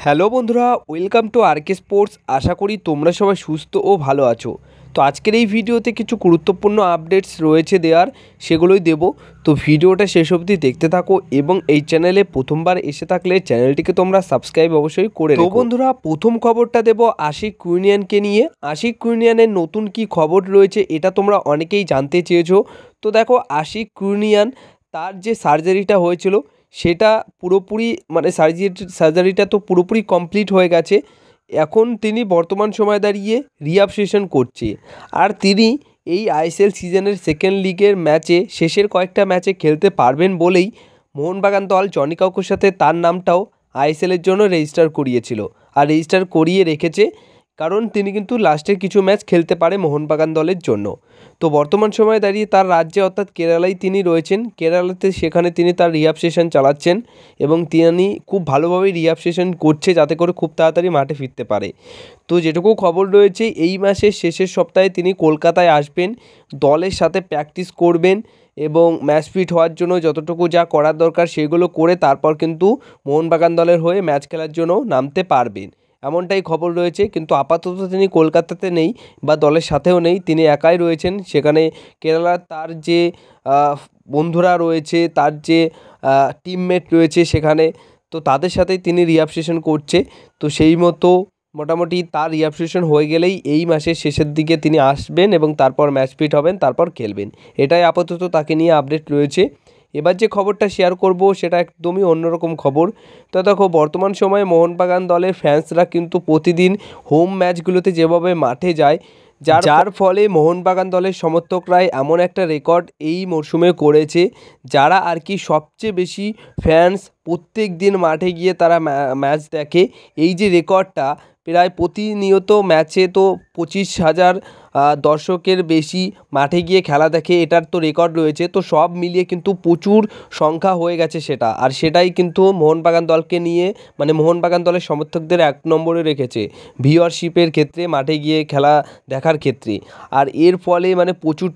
Hello বন্ধুরা, welcome to আরকে sports. আশা করি তোমরা সবাই সুস্থ ও ভালো আছো। তো আজকের এই ভিডিওতে কিছু গুরুত্বপূর্ণ আপডেটস রয়েছে দেওয়ার, সেগুলোই দেব। তো ভিডিওটা শেষ অবধি দেখতে থাকো এবং এই চ্যানেলে প্রথমবার এসে থাকলে চ্যানেলটিকে তোমরা সাবস্ক্রাইব অবশ্যই করে রেখো। তো বন্ধুরা, প্রথম খবরটা দেব আশিক কুইনিয়ানকে নিয়ে। আশিক কুইনিয়ানের নতুন কি খবর রয়েছে এটা তোমরা অনেকেই জানতে চেয়েছো। তো দেখো, আশিক কুইনিয়ান তার যে সার্জারিটা হয়েছিল সেটা পুরোপুরি সার্জারিটা তো পুরোপুরি কমপ্লিট হয়ে গেছে। এখন তিনি বর্তমান সময়ে দাঁড়িয়ে রিহ্যাব সেশন করছে। আর তিনি এই আইএসএল সিজনের সেকেন্ড লিগের ম্যাচে শেষের কয়েকটা ম্যাচে খেলতে পারবেন বলেই মোহনবাগান দল জনি কাউকোর সাথে তার নামটাও আইএসএলের জন্য রেজিস্টার করিয়েছিল আর রেজিস্টার করিয়ে রেখেছে, কারণ তিনি কিন্তু লাস্টের কিছু ম্যাচ খেলতে পারে মোহনবাগান দলের জন্য। তো বর্তমান সময়ে দাঁড়িয়ে তার রাজ্যে অর্থাৎ কেরালায় তিনি রয়েছেন। কেরালাতে সেখানে তিনি তার রিহ্যাব সেশন চালাচ্ছেন এবং তিনি খুব ভালোভাবেই রিহ্যাব সেশন করছে যাতে করে খুব তাড়াতাড়ি মাঠে ফিরতে পারে। তো যেটুকু খবর রয়েছে, এই মাসের শেষের সপ্তাহে তিনি কলকাতায় আসবেন, দলের সাথে প্র্যাকটিস করবেন এবং ম্যাচ ফিট হওয়ার জন্য যতটুকু যা করার দরকার সেগুলো করে তারপর কিন্তু মোহনবাগান দলের হয়ে ম্যাচ খেলার জন্য নামতে পারবেন, এমনটাই খবর রয়েছে। কিন্তু আপাতত তিনি কলকাতাতে নেই বা দলের সাথেও নেই, তিনি একাই রয়েছেন সেখানে। কেরালার তার যে বন্ধুরা রয়েছে, তার যে টিমমেট রয়েছে সেখানে, তো তাদের সাথেই তিনি রিহ্যাব সেশন করছে। তো সেই মতো মোটামুটি তার রিহ্যাব সেশন হয়ে গেলেই এই মাসের শেষের দিকে তিনি আসবেন এবং তারপর ম্যাচ ফিট হবেন, তারপর খেলবেন। এটাই আপাতত তাকে নিয়ে আপডেট রয়েছে। এবার যে খবরটা শেয়ার করব সেটা একদমই অন্যরকম খবর। তো দেখো, বর্তমান সময়ে মোহনবাগান দলের ফ্যান্সরা কিন্তু প্রতিদিন হোম ম্যাচগুলোতে যেভাবে মাঠে যায়, যার ফলে মোহনবাগান দলের সমর্থকরাই এমন একটা রেকর্ড এই মরশুমে করেছে, যারা আর কি সবচেয়ে বেশি ফ্যান্স প্রত্যেক দিন মাঠে গিয়ে তারা ম্যাচ দেখে। এই যে রেকর্ডটা, প্রায় প্রতিনিয়ত ম্যাচে তো 25,000 দর্শকের বেশি মাঠে গিয়ে খেলা দেখে, এটার তো রেকর্ড রয়েছে। তো সব মিলিয়ে কিন্তু প্রচুর সংখ্যা হয়ে গেছে সেটা, আর সেটাই কিন্তু মোহনবাগান দলকে নিয়ে মোহনবাগান দলের সমর্থকদের এক নম্বরে রেখেছে ভিউয়ারশিপের ক্ষেত্রে, মাঠে গিয়ে খেলা দেখার ক্ষেত্রে। আর এর ফলে প্রচুর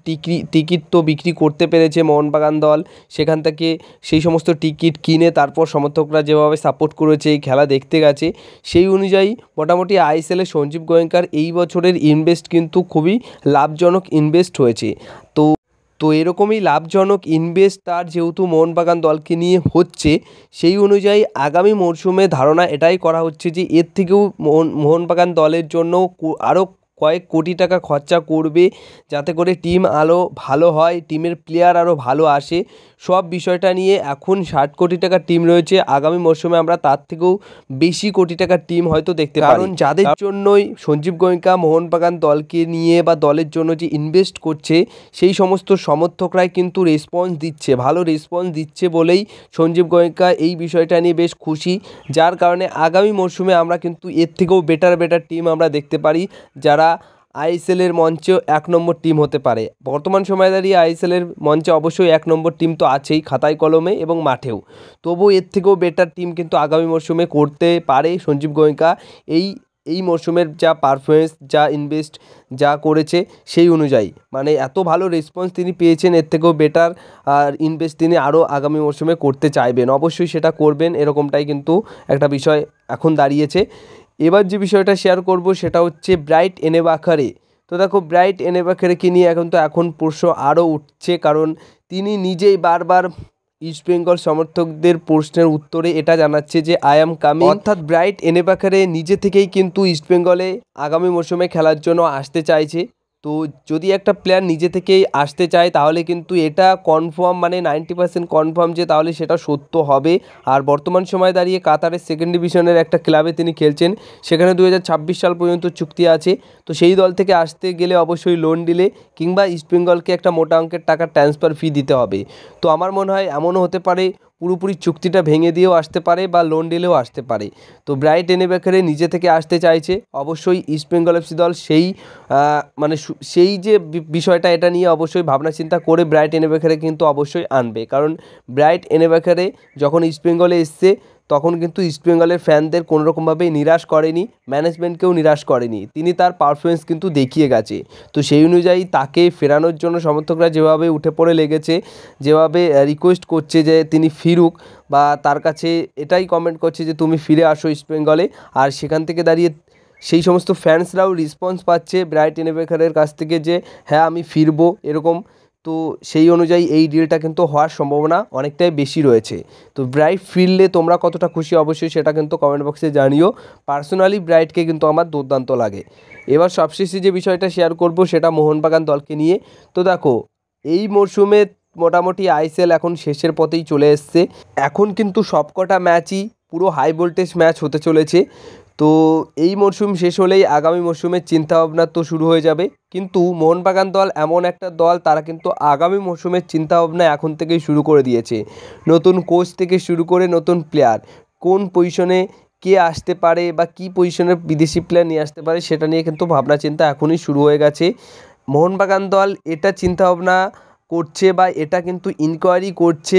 টিকিট তো বিক্রি করতে পেরেছে মোহনবাগান দল। সেখান থেকে সেই সমস্ত টিকিট কিনে তারপর সমর্থকরা যেভাবে সাপোর্ট করেছে, এই খেলা দেখতে গেছে, সেই অনুযায়ী মোটামুটি আইএসএলে সঞ্জীব গোয়েঙ্কার এই বছরের ইনভেস্ট কিন্তু খুবই লাভজনক ইনভেস্ট হয়েছে। তো তো এরকমই লাভজনক ইনভেস্ট তার যেহেতু মোহনবাগান দলকে নিয়ে হচ্ছে, সেই অনুযায়ী আগামী মরশুমে ধারণা এটাই করা হচ্ছে যে এর থেকেও মোহনবাগান দলের জন্য আরও কয়েক কোটি টাকা খরচা করবে, যাতে করে টিম আরও ভালো হয়, টিমের প্লেয়ার আরও ভালো আসে। সব বিষয়টা নিয়ে এখন 60 কোটি টাকার টিম রয়েছে, আগামী মরশুমে আমরা তার থেকেও বেশি কোটি টাকার টিম হয়তো দেখতে পারি, কারণ যাদের জন্যই সঞ্জীব গোয়েঙ্কা মোহনবাগান দলকে নিয়ে বা দলের জন্য যে ইনভেস্ট করছে, সেই সমস্ত সমর্থকরাই কিন্তু রেসপন্স দিচ্ছে, ভালো রেসপন্স দিচ্ছে বলেই সঞ্জীব গোয়েঙ্কা এই বিষয়টা নিয়ে বেশ খুশি। যার কারণে আগামী মরশুমে আমরা কিন্তু এর থেকেও বেটার টিম আমরা দেখতে পারি, যারা আইএসএলের মঞ্চেও এক নম্বর টিম হতে পারে। বর্তমান সময়ে দাঁড়িয়ে আইএসএলের মঞ্চে অবশ্যই এক নম্বর টিম তো আছেই, খাতায় কলমে এবং মাঠেও। তবু এর থেকেও বেটার টিম কিন্তু আগামী মরশুমে করতে পারে সঞ্জীব গোয়েঙ্কা। এই মরশুমের যা পারফরমেন্স, যা ইনভেস্ট যা করেছে সেই অনুযায়ী, এত ভালো রেসপন্স তিনি পেয়েছেন, এর থেকেও বেটার আর ইনভেস্ট তিনি আরও আগামী মরশুমে করতে চাইবেন, অবশ্যই সেটা করবেন, এরকমটাই কিন্তু একটা বিষয় এখন দাঁড়িয়েছে। এবার যে বিষয়টা শেয়ার করব সেটা হচ্ছে ব্রাইট এনেবাখারে। তো দেখো, ব্রাইট এনেবাখারেকে নিয়ে এখন প্রশ্ন আরও উঠছে, কারণ তিনি নিজেই বারবার ইস্টবেঙ্গল সমর্থকদের প্রশ্নের উত্তরে এটা জানাচ্ছে যে আই অ্যাম কামিং, অর্থাৎ ব্রাইট এনেবাখারে নিজে থেকেই কিন্তু ইস্টবেঙ্গলে আগামী মরশুমে খেলার জন্য আসতে চাইছে। তো যদি একটা প্লেয়ার নিজে থেকেই আসতে চায় তাহলে কিন্তু এটা কনফার্ম, 90% কনফার্ম যে তাহলে সেটা সত্য হবে। আর বর্তমান সময়ে দাঁড়িয়ে কাতারের সেকেন্ড ডিভিশনের একটা ক্লাবে তিনি খেলছেন, সেখানে 2026 সাল পর্যন্ত চুক্তি আছে। তো সেই দল থেকে আসতে গেলে অবশ্যই লোন ডিলে কিংবা ইস্টবেঙ্গলকে একটা মোটা অঙ্কের টাকা ট্রান্সফার ফি দিতে হবে। তো আমার মনে হয় এমনও হতে পারে পুরোপুরি চুক্তিটা ভেঙে দিয়েও আসতে পারে বা লোন ডিলেও আসতে পারে। তো ব্রাইট এনেবাখারে নিজে থেকে আসতে চাইছে, অবশ্যই ইস্টবেঙ্গল এফসি দল সেই যে বিষয়টা, এটা নিয়ে অবশ্যই ভাবনা চিন্তা করে ব্রাইট এনেবাখারে কিন্তু অবশ্যই আনবে, কারণ ব্রাইট এনেবাখারে যখন ইস্টবেঙ্গলে এসছে তখন কিন্তু ইস্টবেঙ্গলের ফ্যানদের কোনোরকমভাবেই নিরাশ করেনি, ম্যানেজমেন্টকেও নিরাশ করেনি। তিনি তার পারফরমেন্স কিন্তু দেখিয়ে গেছে। তো সেই অনুযায়ী তাকে ফেরানোর জন্য সমর্থকরা যেভাবে উঠে পড়ে লেগেছে, যেভাবে রিকোয়েস্ট করছে যে তিনি ফিরুক, বা তার কাছে এটাই কমেন্ট করছে যে তুমি ফিরে আসো ইস্টবেঙ্গলে। আর সেখান থেকে দাঁড়িয়ে সেই সমস্ত ফ্যান্সরাও রেসপন্স পাচ্ছে ব্রাইট এনবেকারের কাছ থেকে যে হ্যাঁ আমি ফিরবো এরকম। তো সেই অনুযায়ী এই ডিলটা কিন্তু হওয়ার সম্ভাবনা অনেকটাই বেশি রয়েছে। তো ব্রাইট ফিরলে তোমরা কতটা খুশি অবশ্যই সেটা কিন্তু কমেন্ট বক্সে জানিও। পার্সোনালি ব্রাইটকে কিন্তু আমার দুর্দান্ত লাগে। এবার সবশেষে যে বিষয়টা শেয়ার করব সেটা মোহনবাগান দলকে নিয়ে। তো দেখো, এই মরশুমে মোটামুটি আইএসএল এখন শেষের পথেই চলে এসছে। এখন কিন্তু সবকটা ম্যাচই পুরো হাই ভোল্টেজ ম্যাচ হতে চলেছে। তো এই মরশুম শেষ হলেই আগামী মরশুমের চিন্তাভাবনা তো শুরু হয়ে যাবে। কিন্তু মোহনবাগান দল এমন একটা দল, তারা কিন্তু আগামী মরশুমের চিন্তাভাবনা এখন থেকেই শুরু করে দিয়েছে। নতুন কোচ থেকে শুরু করে নতুন প্লেয়ার, কোন পজিশনে কে আসতে পারে বা কী পজিশনের বিদেশি প্লেয়ার নিয়ে আসতে পারে সেটা নিয়ে কিন্তু ভাবনা চিন্তা এখনই শুরু হয়ে গেছে। মোহনবাগান দল এটা চিন্তাভাবনা করছে বা এটা কিন্তু ইনকোয়ারি করছে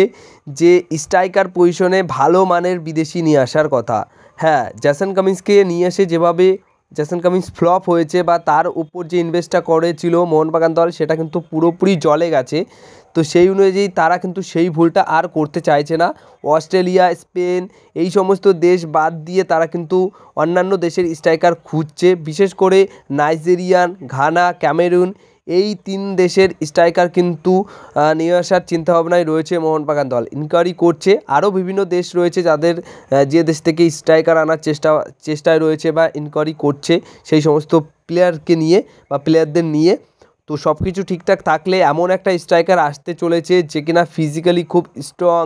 যে স্ট্রাইকার পজিশনে ভালো মানের বিদেশি নিয়ে আসার কথা। হ্যাঁ, জেসন কামিন্সকে নিয়ে এসে যেভাবে জেসন কামিন্স ফ্লপ হয়েছে বা তার উপর যে ইনভেস্টটা করেছিল মোহনবাগান দল, সেটা কিন্তু পুরোপুরি জলে গেছে। তো সেই অনুযায়ী তারা কিন্তু সেই ভুলটা আর করতে চাইছে না। অস্ট্রেলিয়া, স্পেন এই সমস্ত দেশ বাদ দিয়ে তারা কিন্তু অন্যান্য দেশের স্ট্রাইকার খুঁজছে। বিশেষ করে নাইজেরিয়ান, ঘানা, ক্যামেরুন এই 3 দেশের স্ট্রাইকার কিন্তু নিয়ে আসার চিন্তাভাবনায় রয়েছে মোহনবাগান দল। ইনকোয়ারি করছে, আরও বিভিন্ন দেশ রয়েছে যাদের যে দেশ থেকে স্ট্রাইকার আনার চেষ্টায় রয়েছে বা ইনকোয়ারি করছে সেই সমস্ত প্লেয়ারকে নিয়ে বা প্লেয়ারদের নিয়ে। তো সব কিছু ঠিকঠাক থাকলে এমন একটা স্ট্রাইকার আসতে চলেছে যে কিনা ফিজিক্যালি খুব স্ট্রং,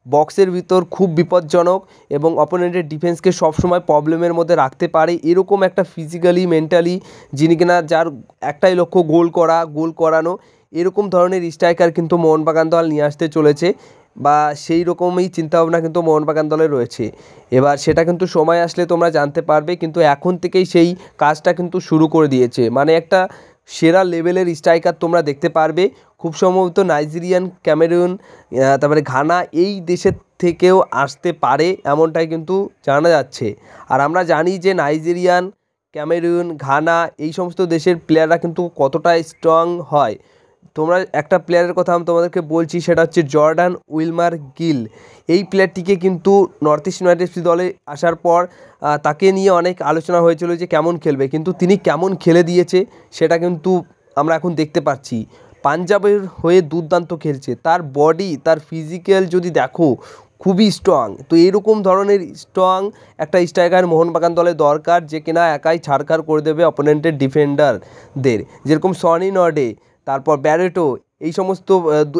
বক্সের ভিতর খুব বিপজ্জনক এবং অপোনেন্টের ডিফেন্সকে সবসময় প্রবলেমের মধ্যে রাখতে পারে, এরকম একটা ফিজিক্যালি মেন্টালি যিনি কিনা যার একটাই লক্ষ্য গোল করা, গোল করানো, এরকম ধরনের স্ট্রাইকার কিন্তু মোহনবাগান দল নিয়ে আসতে চলেছে বা সেই রকমই চিন্তাভাবনা কিন্তু মোহনবাগান দলের রয়েছে। এবার সেটা কিন্তু সময় আসলে তোমরা জানতে পারবে, কিন্তু এখন থেকেই সেই কাজটা কিন্তু শুরু করে দিয়েছে। মানে একটা সেরা লেভেলের স্ট্রাইকার তোমরা দেখতে পারবে। খুব সম্ভবত নাইজেরিয়ান, ক্যামেরুন, তারপরে ঘানা এই দেশের থেকেও আসতে পারে এমনটাই কিন্তু জানা যাচ্ছে। আর আমরা জানি যে নাইজেরিয়ান, ক্যামেরুন, ঘানা এই সমস্ত দেশের প্লেয়াররা কিন্তু কতটা স্ট্রং হয়। তোমরা একটা প্লেয়ারের কথা আমি তোমাদেরকে বলছি, সেটা হচ্ছে জর্ডান উইলমার গিল। এই প্লেয়ারটিকে কিন্তু নর্থ ইস্ট ইউনাইটেড দলে আসার পর তাকে নিয়ে অনেক আলোচনা হয়েছিল যে কেমন খেলবে, কিন্তু তিনি কেমন খেলে দিয়েছে সেটা কিন্তু আমরা এখন দেখতে পাচ্ছি। পাঞ্জাবের হয়ে দুর্দান্ত খেলছে, তার বডি, তার ফিজিক্যাল যদি দেখো খুবই স্ট্রং। তো এরকম ধরনের স্ট্রং একটা স্ট্রাইকার মোহনবাগান দলে দরকার, যে কিনা একাই ছাড়খাড় করে দেবে অপোনেন্টের ডিফেন্ডারদের। যেরকম সনি নর্ডে, তারপর ব্যারেটো, এই সমস্ত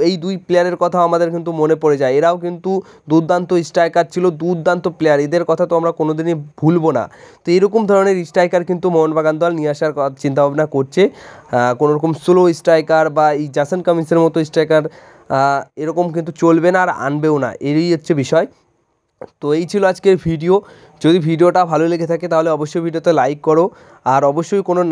এই 2 প্লেয়ারের কথা আমাদের কিন্তু মনে পড়ে যায়। এরাও কিন্তু দুর্দান্ত স্ট্রাইকার ছিল, দুর্দান্ত প্লেয়ার, এদের কথা তো আমরা কোনোদিনই ভুলবো না। তো এরকম ধরনের স্ট্রাইকার কিন্তু মোহনবাগান দল নিয়ে আসার চিন্তাভাবনা করছে। কোনোরকম স্লো স্ট্রাইকার বা এই জেসন কামিন্সের মতো স্ট্রাইকার এরকম কিন্তু চলবে না আর আনবেও না, এরই হচ্ছে বিষয়। তো এই ছিল আজকের ভিডিও। যদি ভিডিওটা ভালো লেগে থাকে তাহলে অবশ্যই ভিডিওতে লাইক করো, আর অবশ্যই কোনো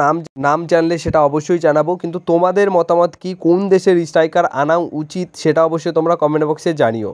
নাম জানলে সেটা অবশ্যই জানাবো। কিন্তু তোমাদের মতামত কি, কোন দেশের স্ট্রাইকার আনা উচিত সেটা অবশ্যই তোমরা কমেন্ট বক্সে জানিও।